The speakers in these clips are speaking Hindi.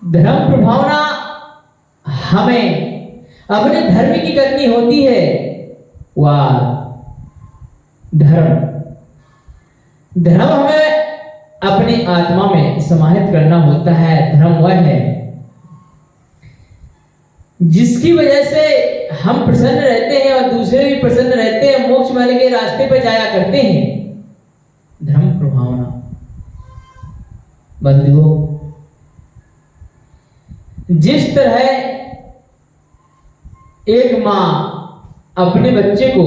धर्म प्रभावना हमें अपने धर्म की करनी होती है। वह धर्म हमें अपनी आत्मा में समाहित करना होता है। धर्म वह है जिसकी वजह से हम प्रसन्न रहते हैं और दूसरे भी प्रसन्न रहते हैं, मोक्ष मार्ग के रास्ते पर जाया करते हैं। धर्म प्रभावना बंधुओं, जिस तरह एक माँ अपने बच्चे को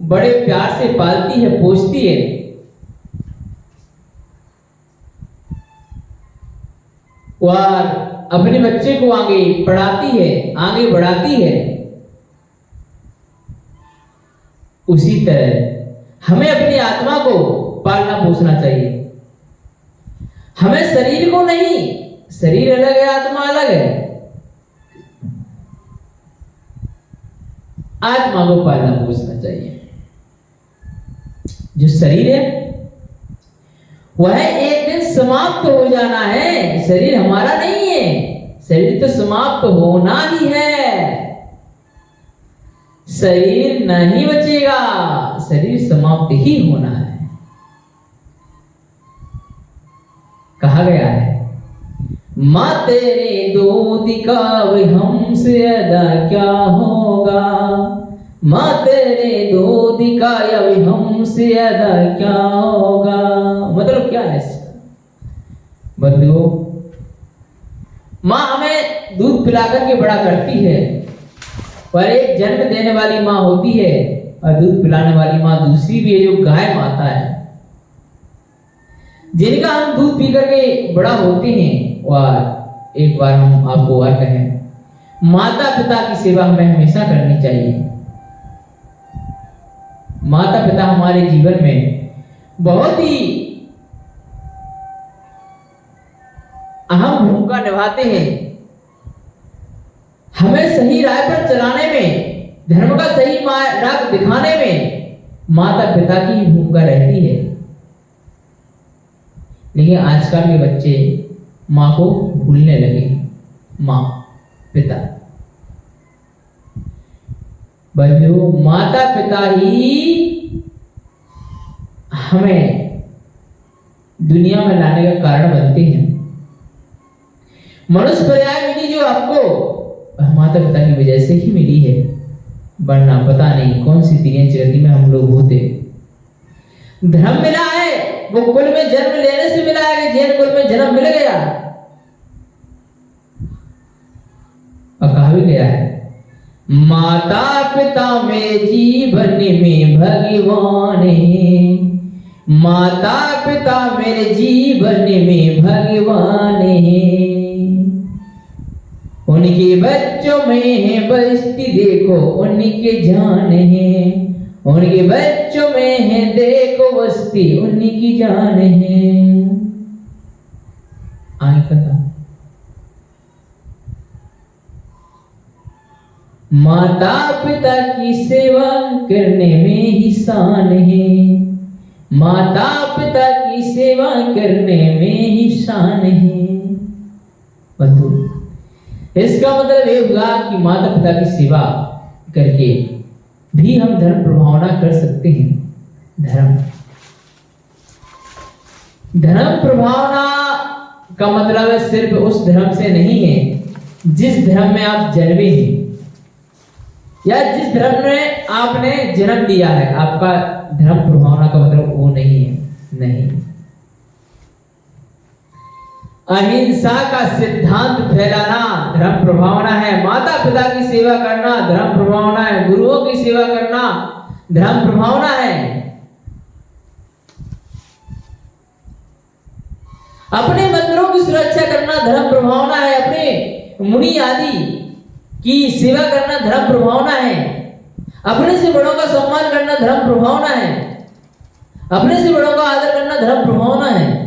बड़े प्यार से पालती है, पोसती है, और अपने बच्चे को आगे पढ़ाती है, आगे बढ़ाती है, उसी तरह हमें अपनी आत्मा को पालना पोसना चाहिए। हमें शरीर को नहीं, शरीर अलग है, आत्मा अलग है, आत्मा को पालना पोसना चाहिए। जो शरीर है वह एक दिन समाप्त हो जाना है। शरीर हमारा नहीं है, शरीर तो समाप्त होना ही है। शरीर नहीं बचेगा, शरीर समाप्त ही होना है। कहा गया है, माँ तेरे दूध का हमसे अदा क्या होगा, माँ तेरे दूध का हमसे अदा क्या होगा। मतलब क्या है इसका? बंधुओं, माँ हमें दूध पिलाकर के बड़ा करती है, पर एक जन्म देने वाली माँ होती है और दूध पिलाने वाली माँ दूसरी भी है, जो गाय माता है, जिनका हम दूध पी करके बड़ा होते हैं। और एक बार हम आपको और कहें, माता पिता की सेवा हमें हमेशा करनी चाहिए। माता पिता हमारे जीवन में बहुत ही अहम भूमिका निभाते हैं। हमें सही राह पर चलाने में, धर्म का सही मार्ग दिखाने में माता पिता की ही भूमिका रहती है। लेकिन आजकल के बच्चे माँ को भूलने लगे। माँ पिता, बंधुओं, माता पिता ही हमें दुनिया में लाने का कारण बनते हैं। मनुष्य पर्याय मिली जो आपको, माता पिता की वजह से ही मिली है, वरना पता नहीं कौन सी तिरियां चरती में हम लोग होते। धर्म मिला है वो कुल में जन्म लेने से मिला है कि जैन कुल में जन्म मिल गया। और कहा भी गया है, माता पिता में जीवन में भगवान है, माता पिता मेरे जीवन में भगवान है। उनके बच्चों में है बस्ती देखो उनके जान है, उनके बच्चों में है देखो बस्ती उनकी जान है। आए कथा, माता पिता की सेवा करने में ही शान है, माता पिता की सेवा करने में ही शान है। बंधु, इसका मतलब ये हुआ कि माता पिता की सेवा करके भी हम धर्म प्रभावना कर सकते हैं। धर्म प्रभावना का मतलब है सिर्फ उस धर्म से नहीं है जिस धर्म में आप जन्मे हैं या जिस धर्म में आपने जन्म लिया है। आपका धर्म प्रभावना का मतलब वो नहीं है, नहीं। अहिंसा का सिद्धांत फैलाना धर्म प्रभावना है, माता पिता की सेवा करना धर्म प्रभावना है, गुरुओं की सेवा करना धर्म प्रभावना है। अपने मंदिरों की सुरक्षा करना धर्म प्रभावना है, अपने मुनि आदि की सेवा करना धर्म प्रभावना है, अपने से बड़ों का सम्मान करना धर्म प्रभावना है, अपने से बड़ों का आदर करना धर्म प्रभावना है।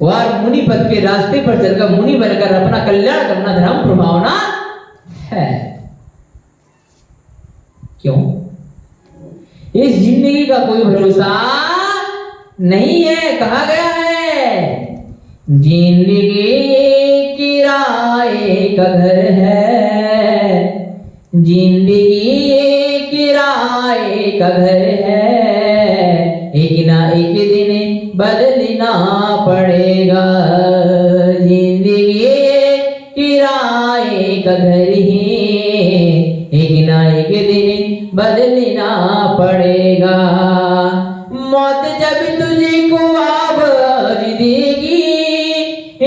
और मुनि पद के रास्ते पर चलकर मुनि बनकर अपना कल्याण करना धर्म प्रभावना है। क्यों? इस जिंदगी का कोई भरोसा नहीं है। कहा गया है, जिंदगी का घर है, जिंदगी एक किराए का घर है, एक ना एक दिन बदलना पड़ेगा। जिंदगी एक किराए का घर है, एक ना एक दिन बदलना पड़ेगा। मौत जब तुझको आवाज देगी,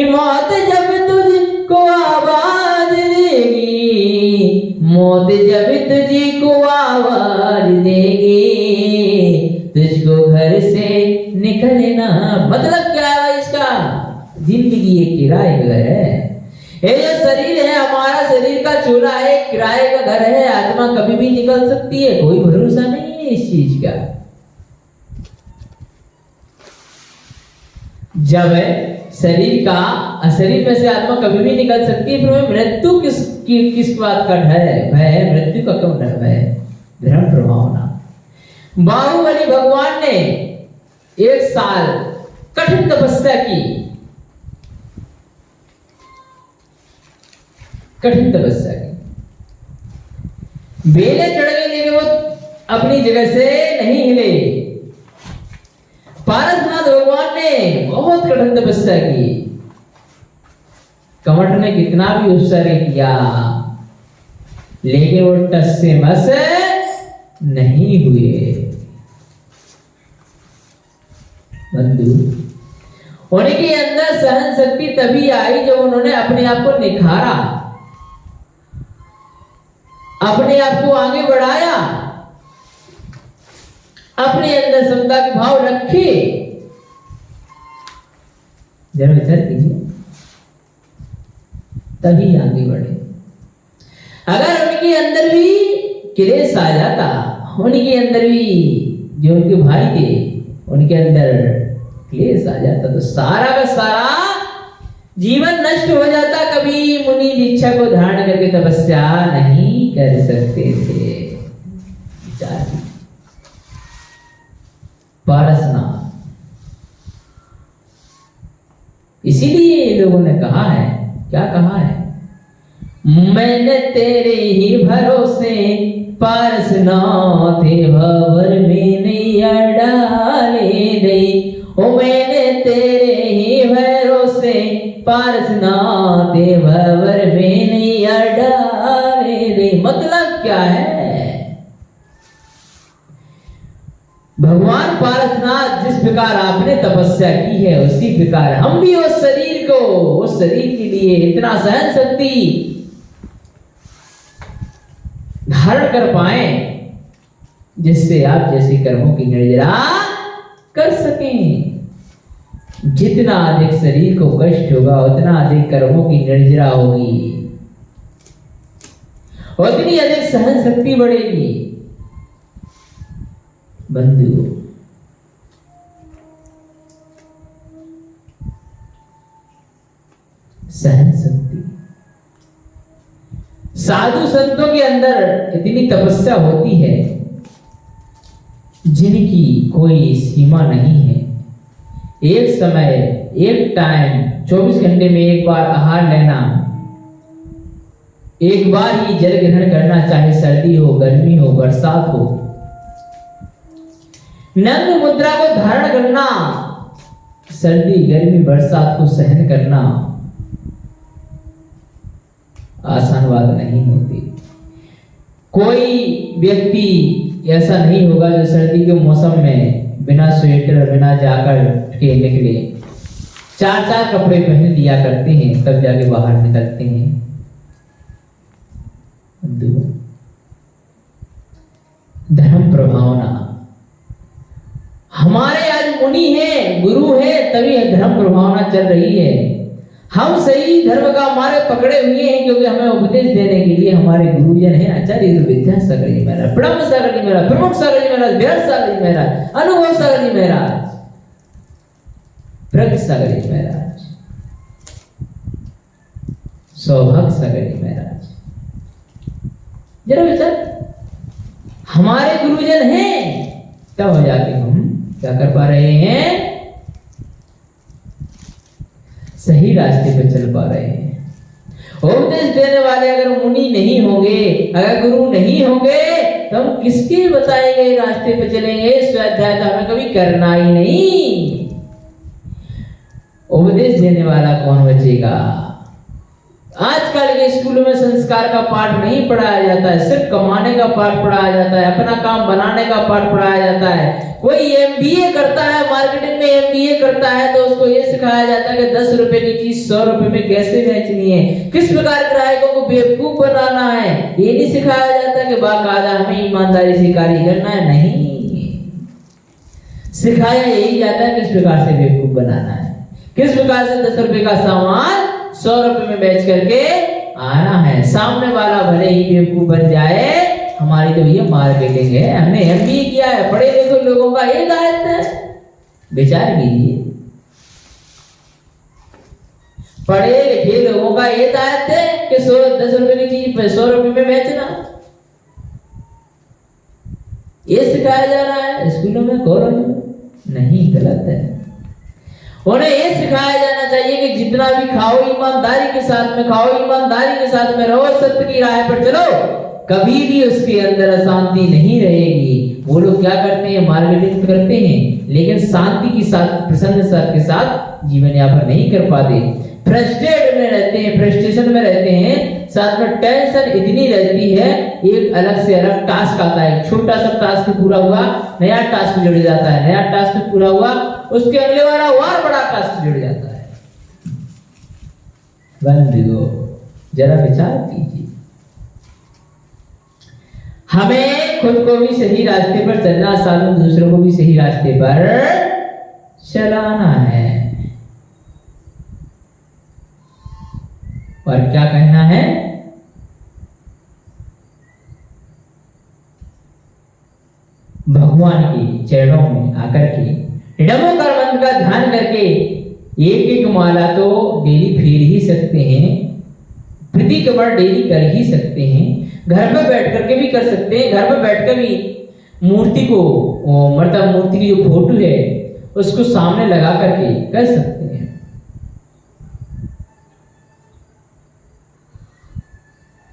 मौत जब तुझको आवाज देगी, मौत जब तुझको आवाज देगी, तुझको घर से निकलना। मतलब क्या है इसका? जिंदगी एक किराए का घर है। ये जो शरीर है हमारा, शरीर का चूल्हा है, किराए का घर है। आत्मा कभी भी निकल सकती है, कोई भरोसा नहीं है इस चीज का। जब शरीर में से आत्मा कभी भी निकल सकती है, फिर मृत्यु किस बात का डर है? भय मृत्यु का क्यों डर है? भ्रम प्रभावना। बाहुबली भगवान ने 1 साल कठिन तपस्या की, कठिन तपस्या की। बेले चढ़ गई लेकिन वो अपनी जगह से नहीं हिले। पारसनाथ भगवान ने बहुत कठिन तपस्या की। कमठ ने कितना भी उत्सर्ग किया, लेकिन वो टस से मस नहीं हुए। बंधु, उनके अंदर सहन शक्ति तभी आई जब उन्होंने अपने आप को निखारा, अपने आप को आगे बढ़ाया, अपने अंदर समता के भाव रखे। जरा विचार कीजिए, तभी आगे बढ़े। अगर उनके अंदर भी क्लेश आ जाता, उनके अंदर भी जो उनके भाई थे उनके अंदर क्लेश आ जाता, तो सारा का सारा जीवन नष्ट हो जाता। कभी मुनि दीक्षा को धारण करके तपस्या नहीं कर सकते थे। पारसनाथ, इसीलिए लोगों ने कहा है, क्या कहा है? मैंने तेरे ही भरोसे पारसनाथ भंवर में नैया डाले दे। ओ मैंने तेरे ही भरोसे पारसनाथ भंवर में नैया डाले दे। मतलब क्या है? भगवान पारसनाथ जिस प्रकार आपने तपस्या की है, उसी प्रकार हम भी उस शरीर को, उस शरीर के लिए इतना सहन शक्ति धारण कर पाए जिससे आप जैसे कर्मों की निर्जरा कर सकें। जितना अधिक शरीर को कष्ट होगा, उतना अधिक कर्मों की निर्जरा होगी, उतनी अधिक सहन शक्ति बढ़ेगी। बंधु, सहन शक्ति, साधु संतों के अंदर इतनी तपस्या होती है जिनकी कोई सीमा नहीं है। एक समय, एक टाइम, 24 घंटे में एक बार आहार लेना, एक बार ही जल ग्रहण करना, चाहे सर्दी हो, गर्मी हो, बरसात हो। नग्न मुद्रा को धारण करना, सर्दी, गर्मी, बरसात को सहन करना आसान बात नहीं होती। कोई व्यक्ति ऐसा नहीं होगा जो सर्दी के मौसम में बिना स्वेटर, बिना जैकेट के निकले। 4-4 कपड़े पहन लिया करते हैं, तब जाके बाहर निकलते हैं। धर्म प्रभावना, हमारे आज मुनि है, गुरु है, तभी धर्म प्रभावना चल रही है। हम सही धर्म का हमारे पकड़े हुए हैं क्योंकि हमें उपदेश देने के लिए हमारे गुरुजन हैं। आचार्य विद्यासागर जी महाराज, ब्रह्म सागर जी महाराज, प्रमुख सागर जी महाराज, व्यास सागर जी महाराज, अनुभव सागर जी महाराज, प्रज्ञ सागर जी महाराज, सौभाग्य सागर जी महाराज। जरा विचार, हमारे गुरुजन हैं, तब हो जाके हम क्या कर पा रहे हैं? सही रास्ते पर चल पा रहे हैं। उपदेश देने वाले अगर मुनि नहीं होंगे, अगर गुरु नहीं होंगे, तो हम किसके बताए गए रास्ते पे चलेंगे? स्वाध्याय तो हमें कभी करना ही नहीं। उपदेश देने वाला कौन बचेगा? आजकल के स्कूलों में संस्कार का पाठ नहीं पढ़ाया जाता है, सिर्फ कमाने का पाठ पढ़ाया जाता है, अपना काम बनाने का पाठ पढ़ाया जाता है। कोई एमबीए करता है, मार्केटिंग में एमबीए करता है, तो उसको ये सिखाया जाता है कि 10 रुपए की चीज 100 रुपए में कैसे बेचनी है, किस प्रकार ग्राहकों को बेवकूफ बनाना है। ये नहीं सिखाया जाता कि बाकायदा हमें ईमानदारी से कार्य करना है, नहीं। सिखाया यही जाता है किस प्रकार से बेवकूफ बनाना है, किस प्रकार से 10 रुपए का सामान 100 रुपए में बेच करके आना है। सामने वाला भले ही बेवकूफ बन जाए, हमारी तो ये मार्केटिंग है, हमने एमबीए किया है। पढ़े लिखे लोगों का ये दायित्व है, विचार कीजिए। पढ़े लिखे लोगों का ये दायित्व है कि 10 रुपए की चीज 100 रुपए में बेचना, ये सिखाया जा रहा है स्कूलों में, कॉलेज में? नहीं, गलत है। उन्हें ये सिखाया जाना चाहिए कि जितना भी खाओ ईमानदारी के साथ में खाओ, ईमानदारी के साथ में रहो, सत्य की राह पर चलो, कभी भी उसके अंदर अशांति नहीं रहेगी। वो लोग क्या करते हैं? मार्केटिंग करते हैं, लेकिन शांति के साथ, प्रसन्नता के साथ जीवन यापन नहीं कर पाते। फ्रस्ट्रेट में रहते हैं, फ्रस्ट्रेशन में रहते हैं, साथ में टेंशन इतनी रहती है, एक अलग से अलग टास्क आता है। छोटा सा टास्क पूरा हुआ, नया टास्क जुड़ जाता है, नया टास्क पूरा हुआ, उसके अगले वाला और बड़ा टास्क जुड़ जाता है। बंधुओं, जरा विचार कीजिए, हमें खुद को भी सही रास्ते पर चलना, साथ में दूसरों को भी सही रास्ते पर चलाना है। और क्या कहना है? भगवान के चरणों में आकर के नमोकार मंत्र का ध्यान करके एक एक माला तो डेली फेर ही सकते हैं, प्रति कमर डेली कर ही सकते हैं, घर पर बैठ करके भी कर सकते हैं। घर पर बैठ कर भी मूर्ति को, मतलब मूर्ति की जो फोटो है उसको सामने लगा करके कर सकते हैं।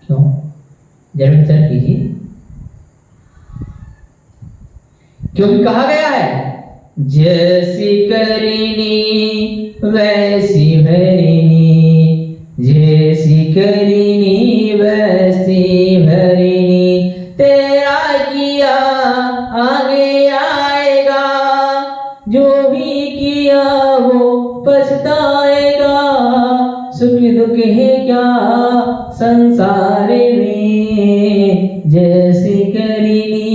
क्यों? जरा विचार कीजिए। क्योंकि कहा गया है, जैसी करीनी वैसी भरिनी, जैसी करीनी वैसी भरिनी, तेरा किया आगे आएगा, जो भी किया वो पछताएगा। सुख दुख है क्या संसार में, जैसी करीनी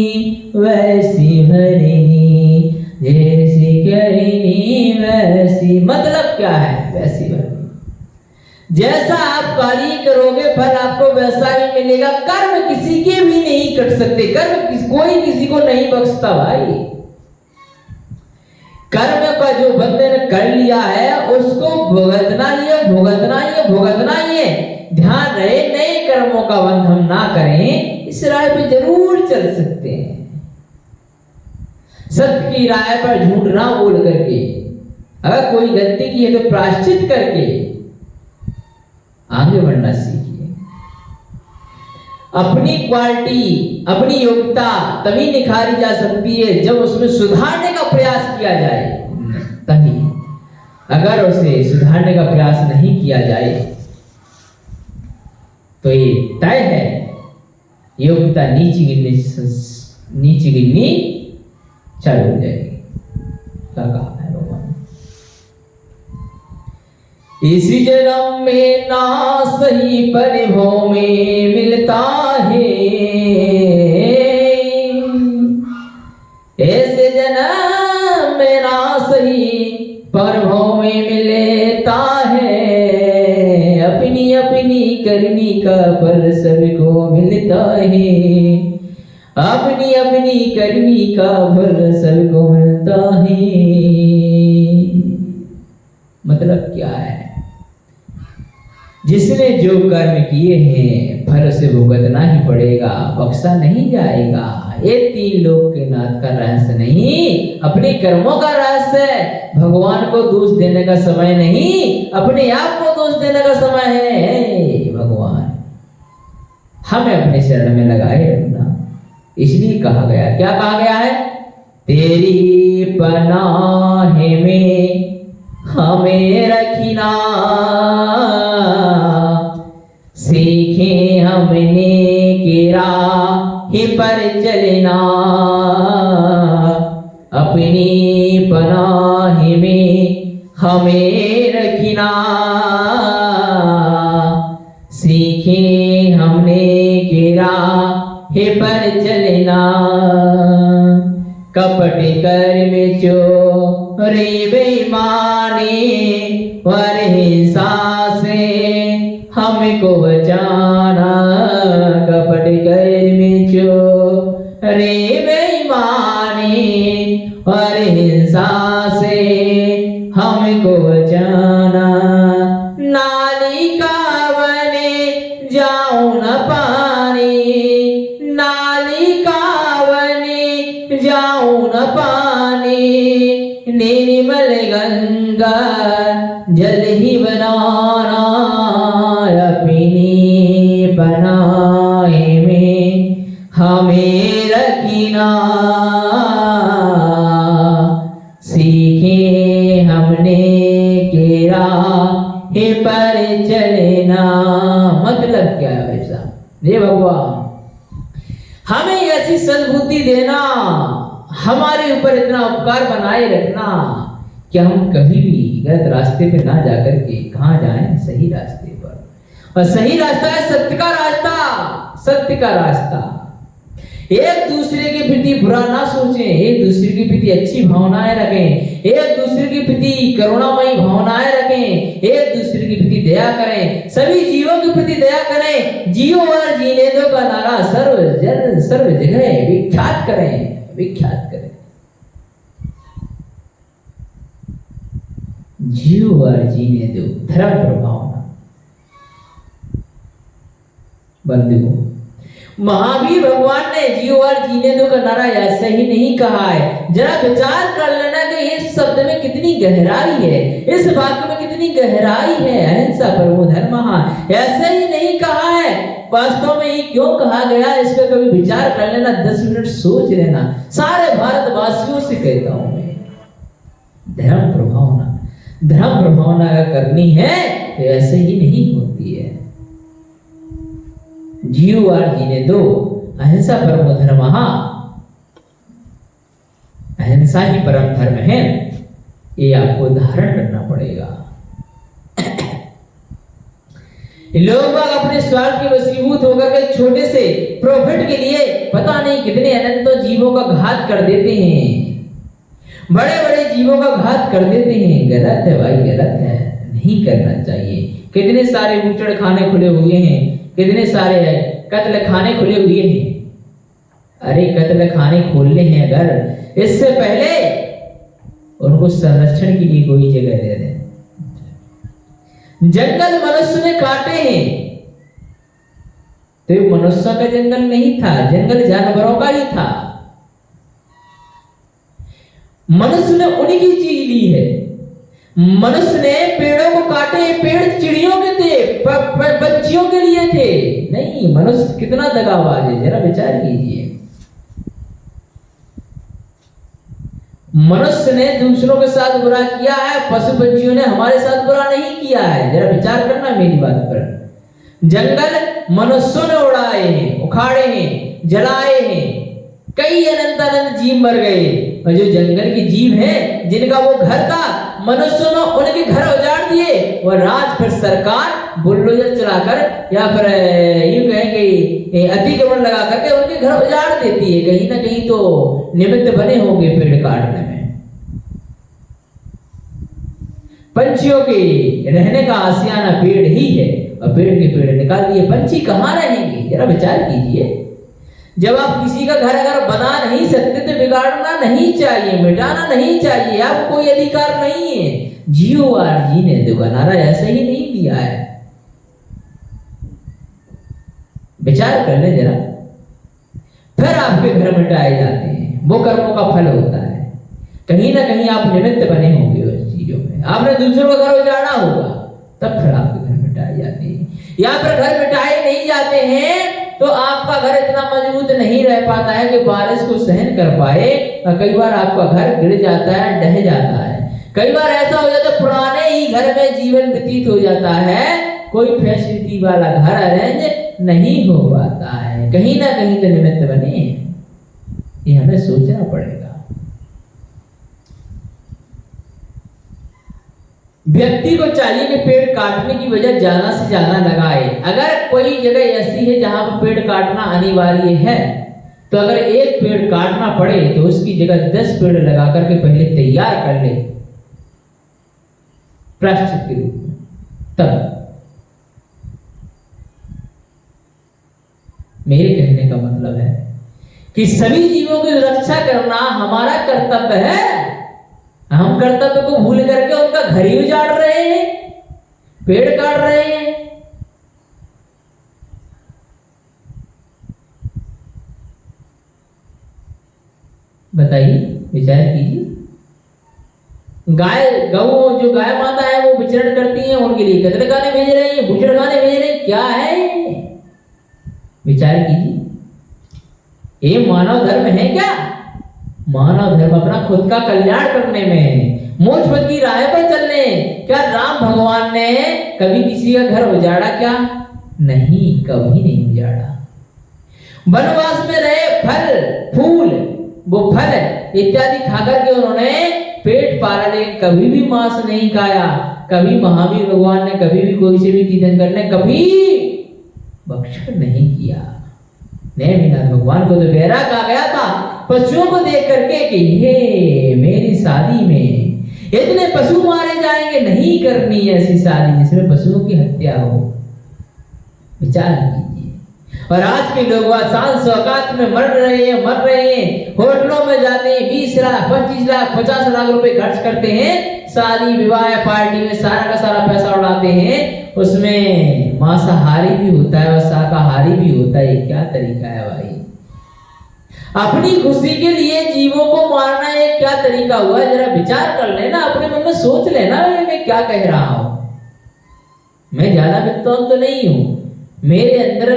वैसी भरिनी, जैसी करीनी वैसी। मतलब क्या है? वैसी भरिनी। जैसा आप कार्य करोगे फल आपको वैसा ही मिलेगा। कर्म किसी के भी नहीं कट सकते, कर्म कोई किसी को नहीं बख्शता भाई। कर्म का जो बंधन कर लिया है उसको भुगतना ही है, भुगतना ही है, भुगतना ही है। ध्यान रहे, नए कर्मों का बंध हम ना करें, इस राह पे जरूर चल सकते हैं। सत्य की राह पर झूठ ना बोल करके, अगर कोई गलती की है तो प्रायश्चित करके आगे बढ़ना सीखिए। अपनी क्वालिटी, अपनी योग्यता तभी निखारी जा सकती है जब उसमें सुधारने का प्रयास किया जाए, तभी। अगर उसे सुधारने का प्रयास नहीं किया जाए तो ये तय है योग्यता नीचे गिरनी चालू हो जाएगी। क्या कहा है भगवान? इसी जन्म में ना सही परिभव में मिलता है, ऐसे जन्म में ना सही परिभव में मिलता है। अपनी अपनी करनी का फल सबको मिलता है, अपनी अपनी करनी का फल सबको मिलता है। मतलब क्या है? जिसने जो कर्म किए हैं फल से भुगतना ही पड़ेगा, बख्शा नहीं जाएगा। ये 3 लोक के नाथ का रहस्य नहीं, अपने कर्मों का रहस्य है। भगवान को दोष देने का समय नहीं, अपने आप को दोष देने का समय है। भगवान हमें अपने शरण में लगाए रखना। इसलिए कहा गया, क्या कहा गया है? तेरी पनाह में हमें रखना, सीखे हमने कि राह पर चलना, अपनी पनाह में हमें रखना, सीखे हमने कि राह पर चलना। कपट कर्म चोरी बेईमानी और हिंसा से हमको बचाना, कपट कर्म चोरी बेईमानी और हिंसा से हमको बचाना। नाली का बने जाऊं न पानी, नाली का बने जाऊं न पानी, निर्मल गंगा जल ही बनाना, अपनी पनाह में हमें रखना, सीखे हमने कि राह पर चलना। मतलब क्या है भाई साहब? हे भगवान, हमें ऐसी सद्बुद्धि देना, हमारे ऊपर इतना उपकार बनाए रखना कि हम कभी भी गलत रास्ते पे ना जाकर के कहाँ जाएं? सही रास्ते पर। और सही रास्ता है सत्य का रास्ता, सत्य का रास्ता। एक दूसरे के प्रति बुरा ना सोचें, एक दूसरे के प्रति अच्छी भावनाएं रखें, एक दूसरे के प्रति करुणामयी भावनाएं रखें, एक दूसरे के प्रति दया करें, सभी जीवों के प्रति दया करें। जियो और जीने दो का नारा सर्व जगह विख्यात करें, विख्यात करें। जियो और जीने दो, धर्म प्रभावना। बंधुओं, महावीर भगवान ने जियो और जीने दो का नारा ऐसे ही नहीं कहा है। जरा विचार कर लेना कि इस शब्द में कितनी गहराई है, इस वाक्य में कितनी गहराई है। अहिंसा परमो धर्मः ऐसे ही नहीं कहा है, वास्तव में ये क्यों कहा गया, इस पर कभी विचार कर लेना, 10 मिनट सोच लेना। सारे भारतवासियों से कहता हूं मैं, धर्म प्रभावना, धर्म प्रभावना अगर करनी है तो ऐसे ही नहीं होती है। जियो और जीने दो, अहिंसा परमो धर्मः, अहिंसा ही परम धर्म है, ये आपको धारण करना पड़ेगा। लोग अपने स्वार्थ के वशीभूत होकर के छोटे से प्रॉफिट के लिए पता नहीं कितने अनंतों जीवों का घात कर देते हैं, बड़े बड़े जीवों का घात कर देते हैं। गलत है भाई, गलत है, नहीं करना चाहिए। कितने सारे बूचड़ खाने खुले हुए हैं, कितने सारे कत्ल खाने खुले हुए हैं। अरे कत्ल खाने खोलने हैं अगर, इससे पहले उनको संरक्षण के लिए कोई जगह दे दें। जंगल मनुष्य ने काटे हैं तो मनुष्य का जंगल नहीं था, जंगल जानवरों का ही था। मनुष्य ने उन्हीं की चीज ली है। मनुष्य ने पेड़ों को काटे, पेड़ चिड़ियों के थे, पंछियों के लिए थे। नहीं, मनुष्य कितना दगाबाज है, जरा विचार कीजिए। मनुष्य ने दूसरों के साथ बुरा किया है, पशु पंछियों ने हमारे साथ बुरा नहीं किया है। जरा विचार करना मेरी बात पर। जंगल मनुष्यों ने उड़ाए हैं, उखाड़े हैं, जलाए हैं, कई अनंत अनंत जीव मर गए। और जो जंगल के जीव हैं जिनका वो घर था, मनुष्यों ने उनके घर उजाड़ दिए। और राज फिर सरकार बुलडोजर चलाकर या फिर यूं कहेंगे अतिक्रमण लगा करके उनके घर उजाड़ देती है। कहीं ना कहीं तो निमित्त बने होंगे पेड़ काटने में। पंछियों के रहने का आशियाना पेड़ ही है और पेड़ के पेड़ निकाल दिए, पंछी कहाँ रहेंगे? जरा विचार कीजिए। जब आप किसी का घर अगर बना नहीं सकते तो बिगाड़ना नहीं चाहिए, मिटाना नहीं चाहिए, आपको कोई अधिकार नहीं है। जियो और जीने दो का नारा ऐसा ही नहीं दिया है। विचार कर ले जरा। फिर आपके घर मिटाए जाते हैं, वो कर्मों का फल होता है। कहीं ना कहीं आप निमित्त बने होंगे उस चीजों में, आपने दूसरों का घर उजाड़ा होगा, तब फिर आपके घर मिटाए जाते हैं। या फिर घर मिटाए नहीं जाते हैं तो आपका घर इतना मजबूत नहीं रह पाता है कि बारिश को सहन कर पाए, और कई बार आपका घर गिर जाता है, ढह जाता है। कई बार ऐसा हो जाता है पुराने ही घर में जीवन व्यतीत हो जाता है, कोई फैसिलिटी वाला घर अरेंज नहीं हो पाता है। कहीं ना कहीं तो निमित्त बने हैं, ये हमें सोचना पड़ेगा। व्यक्ति को चाहिए कि पेड़ काटने की वजह ज्यादा से ज्यादा लगाए। अगर कोई जगह ऐसी है जहां पर पेड़ काटना अनिवार्य है, तो अगर एक पेड़ काटना पड़े तो उसकी जगह 10 पेड़ लगा करके पहले तैयार कर ले प्रायश्चित के रूप में। तब मेरे कहने का मतलब है कि सभी जीवों की रक्षा करना हमारा कर्तव्य है। हम कर्तव्य को भूल करके उनका घर ही उजाड़ रहे हैं, पेड़ काट रहे हैं। बताइए, विचार कीजिए। गाय गौ जो गाय माता है वो विचरण करती है, उनके लिए कतल खाने भेज रहे हैं, बुचड़ खाने भेज रहे हैं, क्या है? विचार कीजिए, ये मानव धर्म है क्या? मानव धर्म अपना खुद का कल्याण करने में, मोक्ष पद की राह पर चलने। क्या राम भगवान ने कभी किसी का घर उजाड़ा क्या? नहीं, कभी नहीं उजाड़ा। वनवास में रहे फल फूल, वो फल इत्यादि खाकर के उन्होंने पेट पाला, लेकिन कभी भी मांस नहीं खाया। कभी महावीर भगवान ने कभी भी कोई से भी तीर्थंकर ने कभी भक्षण नहीं किया। नेमिनाथ भगवान को तो वैराग आ गया था पशुओं को देख करके कि हे मेरी शादी में इतने पशु मारे जाएंगे, नहीं करनी ऐसी शादी जिसमें पशुओं की हत्या हो। विचार कीजिए। और आज के लोग आसान सौगात में मर रहे हैं, होटलों में जाते हैं, 20 लाख 25 लाख 50 लाख रुपए खर्च करते हैं, शादी विवाह पार्टी में सारा का सारा पैसा उड़ाते हैं। उसमें मांसाहारी भी होता है और शाकाहारी भी होता है। ये क्या तरीका है भाई? अपनी खुशी के लिए जीवों को मारना ये क्या तरीका हुआ? जरा विचार कर लेना, अपने मन में सोच लेना मैं क्या कह रहा हूं। मैं ज्यादा विद्वान तो नहीं हूं, मेरे अंदर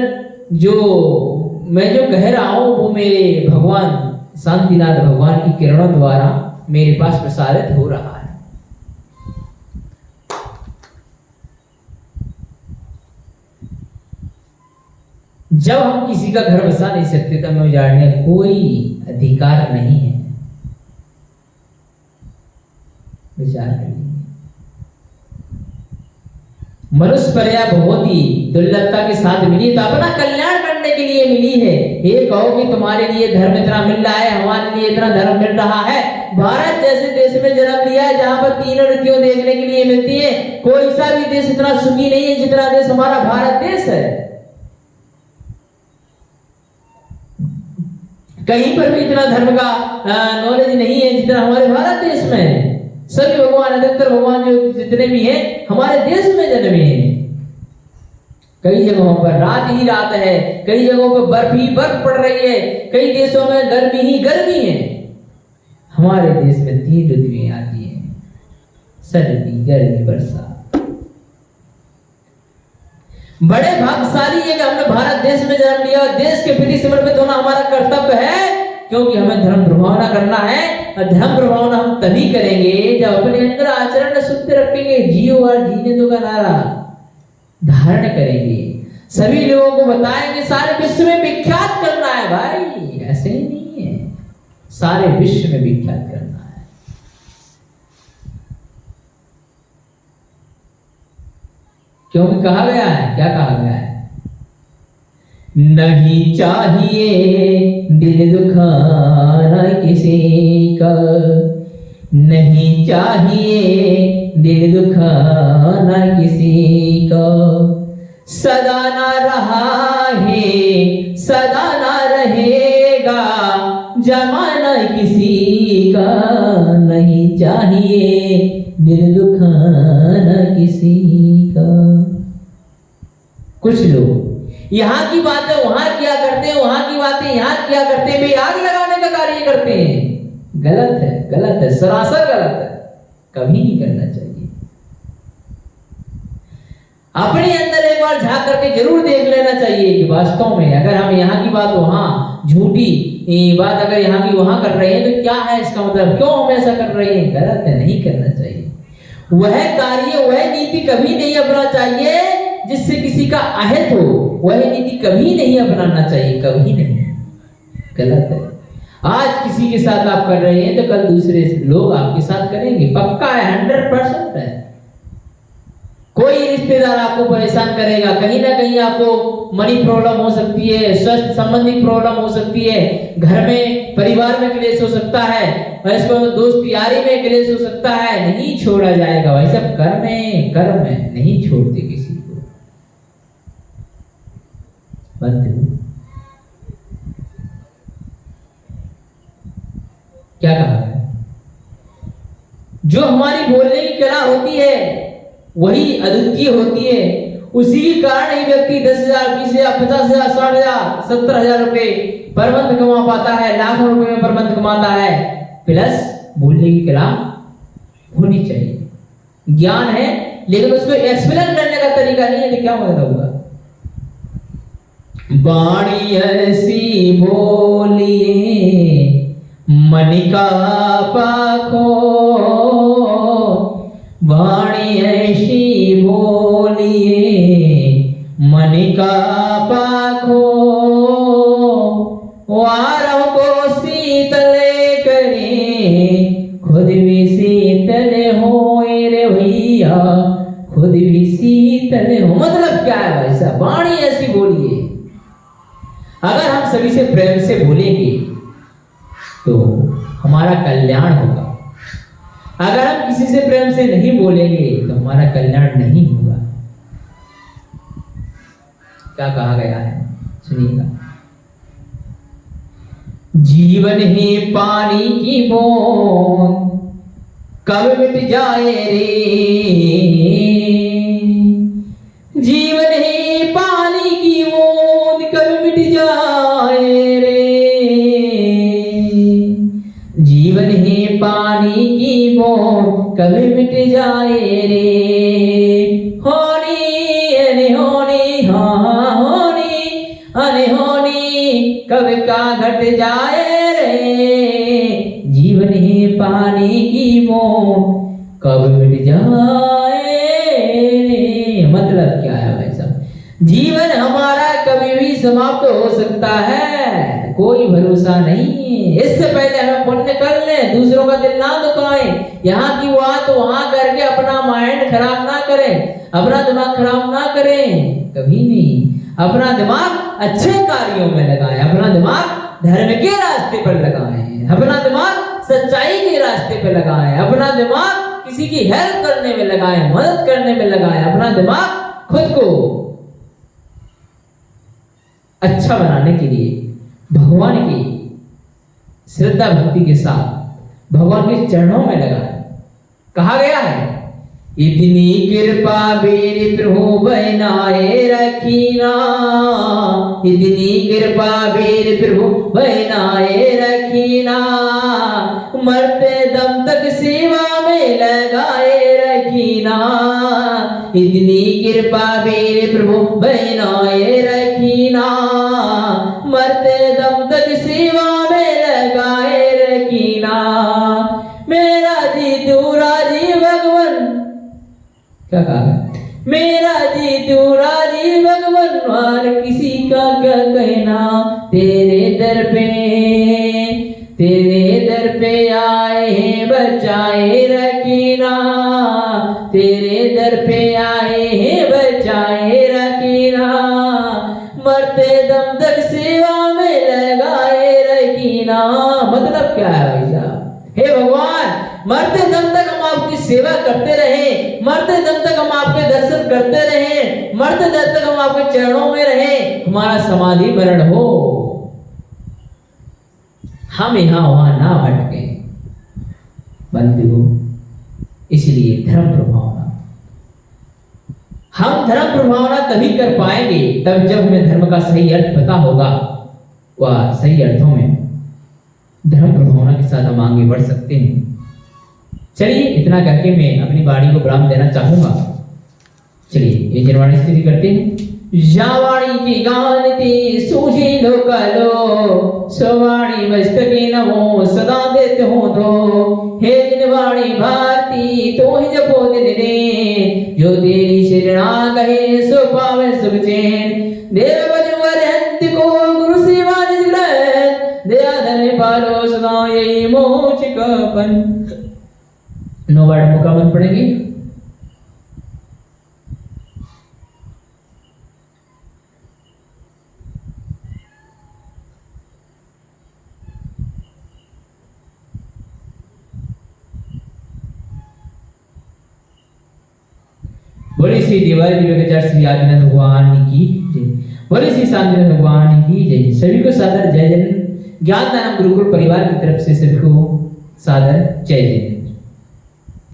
मैं जो कह रहा हूं वो मेरे भगवान शांतिनाथ भगवान की किरणों द्वारा मेरे पास प्रसारित हो रहा है। जब हम किसी का घर बसा नहीं सकते तो हमें उजाड़ने का कोई अधिकार नहीं है। विचार करिए। मनुष्य पर्या बहुत ही दुर्लभता के साथ मिली, तो अपना कल्याण करने के लिए मिली है। ये कहो कि तुम्हारे लिए धर्म इतना मिल रहा है, हमारे लिए इतना धर्म मिल रहा है। भारत जैसे देश में जन्म लिया है जहां पर तीनों ऋतुएं देखने के लिए मिलती है। कोई सा भी देश इतना सुखी नहीं है जितना देश हमारा भारत देश है। कहीं पर भी इतना धर्म का नॉलेज नहीं है जितना हमारे भारत देश में है। सभी भगवान, अधिकतर भगवान जो जितने भी हैं हमारे देश में जन्मे हैं। कई जगहों पर रात ही रात है, कई जगहों पर बर्फ ही बर्फ पड़ रही है, कई देशों में गर्मी ही गर्मी है। हमारे देश में 3 ऋतुएं आती हैं, सर्दी गर्मी बरसात। बड़े भाग्यशाली है कि हमने भारत देश में जन्म लिया और देश के प्रति समर्पित होना हमारा कर्तव्य है, क्योंकि हमें धर्म प्रभावना करना है। और धर्म प्रभावना हम तभी करेंगे जब अपने अंदर आचरण शुद्ध रखेंगे, जियो और जीने दो का नारा धारण करेंगे, सभी लोगों को बताएंगे, सारे विश्व में विख्यात करना है। भाई ऐसे ही नहीं है, सारे विश्व में विख्यात करना है। क्योंकि कहा गया है, क्या कहा गया है? नहीं चाहिए दिल दुखाना किसी का, नहीं चाहिए दिल दुखाना किसी का। सदा ना रहा है, सदा ना रहेगा जमाना किसी का। नहीं चाहिए दिल दुखाना किसी का। कुछ लोग यहाँ की बातें वहां किया करते हैं, वहां की बातें यहाँ किया करते हैं, वे आग लगाने का कार्य करते हैं। गलत है, गलत है, सरासर गलत है, कभी नहीं करना चाहिए। अपने अंदर एक बार बार झांक करके जरूर देख लेना चाहिए कि वास्तव में अगर हम यहाँ की बात वहाँ झूठी बात अगर यहाँ की वहाँ कर रहे हैं तो क्या है इसका मतलब, क्यों हम ऐसा कर रहे हैं, गलत है, नहीं करना चाहिए। वह कार्य वह नीति कभी नहीं अपनाना चाहिए जिससे किसी का अहित हो, वह नीति कभी नहीं अपनाना चाहिए, कभी नहीं, गलत है। आज किसी के साथ आप कर रहे हैं तो कल दूसरे लोग आपके साथ करेंगे, पक्का है, 100% है। कोई रिश्तेदार आपको परेशान करेगा, कहीं ना कहीं आपको मनी प्रॉब्लम हो सकती है, स्वास्थ्य संबंधी प्रॉब्लम हो सकती है, घर में परिवार में क्लेश हो सकता है, इसको दोस्त यारी में क्लेश हो सकता है, नहीं छोड़ा जाएगा भाई सब, कर्म में नहीं छोड़ते किसी को। बंधु क्या कहा है, जो हमारी बोलने की कला होती है वही अद्वितीय होती है, उसी के कारण ही व्यक्ति 10,000, 20,000, 50,000, 60,000, 70,000 रुपए पर मंथ कमा पाता है, लाखों रुपए में पर मंथ कमाता है, प्लस बोलने की कला होनी चाहिए। ज्ञान है लेकिन उसको एक्सप्लेन करने का तरीका नहीं है तो क्या मतलब होगा। वाणी ऐसी बोलिए मन का पाखो, वाणी ऐसी बोलिए मन का पाखो, वारों को शीतल करे खुद भी शीतल हो रे भैया, खुद भी शीतल हो। मतलब क्या है भाई साहब, वाणी ऐसी बोलिए, अगर हम सभी से प्रेम से बोलेंगे तो हमारा कल्याण होगा, अगर हम किसी से प्रेम से नहीं बोलेंगे तो हमारा कल्याण नहीं होगा। क्या कहा गया है सुनिएगा, जीवन ही पानी की बूंद कब मिट जाए रे, जीवन ही पानी की बूंद कब मिट जाए रे, जीवन ही पानी की बूंद कब मिट जाए रे, होनी अनहोनी, हाँ होनी अनहोनी कब का घट जाए रे, जीवन ही पानी की बूंद कब मिट जाए रे। मतलब क्या है भाई साहब, जीवन हमारा कभी भी समाप्त हो सकता है, कोई भरोसा नहीं। इससे पहले हमें पुण्य कर लें, दूसरों का दिल ना दुखाएं, यहाँ की बात वहां करके अपना माइंड खराब ना करें, अपना दिमाग खराब ना करें, कभी नहीं। अपना दिमाग अच्छे कार्यों में लगाएं, अपना दिमाग धर्म के रास्ते पर लगाएं, अपना दिमाग सच्चाई के रास्ते पर लगाएं, अपना दिमाग किसी की हेल्प करने में लगाएं, मदद करने में लगाएं, अपना दिमाग खुद को अच्छा बनाने के लिए भगवान की श्रद्धा भक्ति के साथ भगवान के चरणों में लगाएं। कहा गया है, इतनी कृपा मेरे प्रभु बनाए रखीना, इतनी कृपा मेरे प्रभु बनाए रखीना, मरते दम तक सेवा में लगाए रखीना, इतनी कृपा मेरे प्रभु बनाए रखीना, मरते दम तक सेवा में लगाए रखीना, मेरा जी तू राजी भगवान। क्या कहा, मेरा जी तू राजी भगवान, और किसी का क्या कहना, तेरे दर पे आए हैं बचाए रखीना, तेरे दर पे आए हैं बचाए रखीना, मरते दम तक सेवा में लगाए रखीना। मतलब क्या है भाई साहब, हे भगवान, मरते दम तक हम आपकी सेवा करते रहे, मरते दम तक हम आपके दर्शन करते रहे, मरते दम तक हम आपके चरणों में रहे, हमारा समाधि मरण हो, हम यहाँ वहां ना भटके। बंधुओं, इसलिए धर्म प्रभावना, हम धर्म प्रभावना तभी कर पाएंगे तब जब हमें धर्म का सही अर्थ पता होगा, वह सही अर्थों में धर्म प्रभावना के साथ हम आगे बढ़ सकते हैं। चलिए, इतना करके मैं अपनी वाणी को विराम देना चाहूंगा। चलिए, ये निर्वाणी स्थिति करते हैं। यावाणी की गानती सूझी लोकलो सवाणी मस्तके नमो सदा देत हो दो हे जिनवाणी भारती तो ही जपो दिन ने जो तेरी शरणा कहे सो पावे सुख चैन देव बजवर हंत को गुरु सेवा निग्रह दया धने पालो सदा यही मोक्ष का पन। 9 वर्ड मुकम्मल पढ़ेंगे। बोली श्री दिवाली दिव्य श्री आदिनाथ भगवान की जय। बोली श्री शांतिनाथ भगवान की जय। सभी को सादर जय जय। ज्ञान दानम गुरुकुल परिवार की तरफ से सभी को सादर जय जय।